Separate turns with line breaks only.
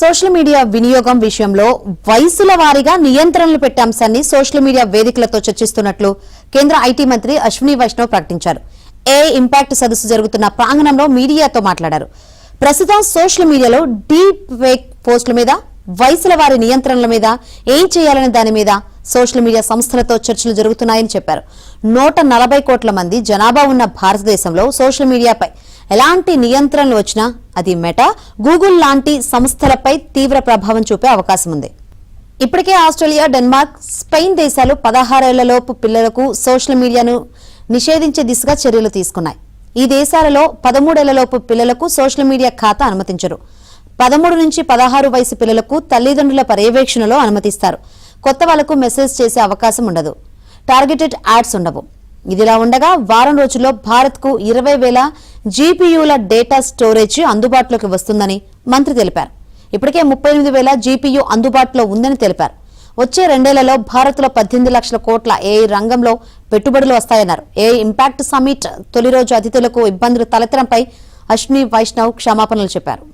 Social media వినియోగం విషయంలో వయసుల వారీగా నియంత్రణలు పెట్టే అంశాన్ని సోషల్ మీడియా వేదికలతో చర్చిస్తున్నట్లు కేంద్ర ఐటీ మంత్రి అశ్విని వైష్ణవ్ ప్రకటించారు. ఏఐ ఇంపాక్ట్ సదస్సు జరుగుతున్న ప్రాంగణంలో మీడియాతో మాట్లాడారు. ప్రస్తుతం సోషల్ మీడియాలో డీప్ ఫేక్ పోస్టుల మీద, వయసుల వారి నియంత్రణల మీద ఏం చేయాలనే దాని మీద సోషల్ మీడియా సంస్థలతో చర్చలు జరుగుతున్నాయని చెప్పారు. 140 కోట్ల మంది జనాభా ఉన్న భారతదేశంలో సోషల్ మీడియాపై ఎలాంటి నియంత్రణలు వచ్చినా అది మెటా, గూగుల్ లాంటి సంస్థలపై తీవ్ర ప్రభావం చూపే అవకాశం ఉంది. ఇప్పటికే ఆస్ట్రేలియా, డెన్మార్క్, స్పెయిన్ దేశాలు 16 ఏళ్లలోపు పిల్లలకు సోషల్ మీడియాను నిషేధించే దిశగా చర్యలు తీసుకున్నాయి. ఈ దేశాలలో 13 ఏళ్లలోపు పిల్లలకు సోషల్ మీడియా ఖాతా అనుమతించరు. 13 నుంచి 16 వయసు పిల్లలకు తల్లిదండ్రుల పర్యవేక్షణలో అనుమతిస్తారు. కొత్త వాళ్లకు మెసేజ్ చేసే అవకాశం ఉండదు. టార్గెటెడ్ యాడ్స్ ఉండవు. ఇదిలా ఉండగా వారం రోజుల్లో భారత్కు 20,000 జీపీయూల డేటా స్టోరేజ్ అందుబాటులోకి వస్తుందని మంత్రి తెలిపారు. ఇప్పటికే 38,000 జీపీయూ అందుబాటులో ఉందని తెలిపారు. వచ్చే 2 ఏళ్లలో భారత్లో 18 లక్షల కోట్ల ఏఐ రంగంలో పెట్టుబడులు వస్తాయన్నారు. ఏఐ ఇంపాక్ట్ సమ్మిట్ తొలి రోజు అతిథులకు ఇబ్బందులు తలెత్తడంపై అశ్విని వైష్ణవ్ క్షమాపణలు చెప్పారు.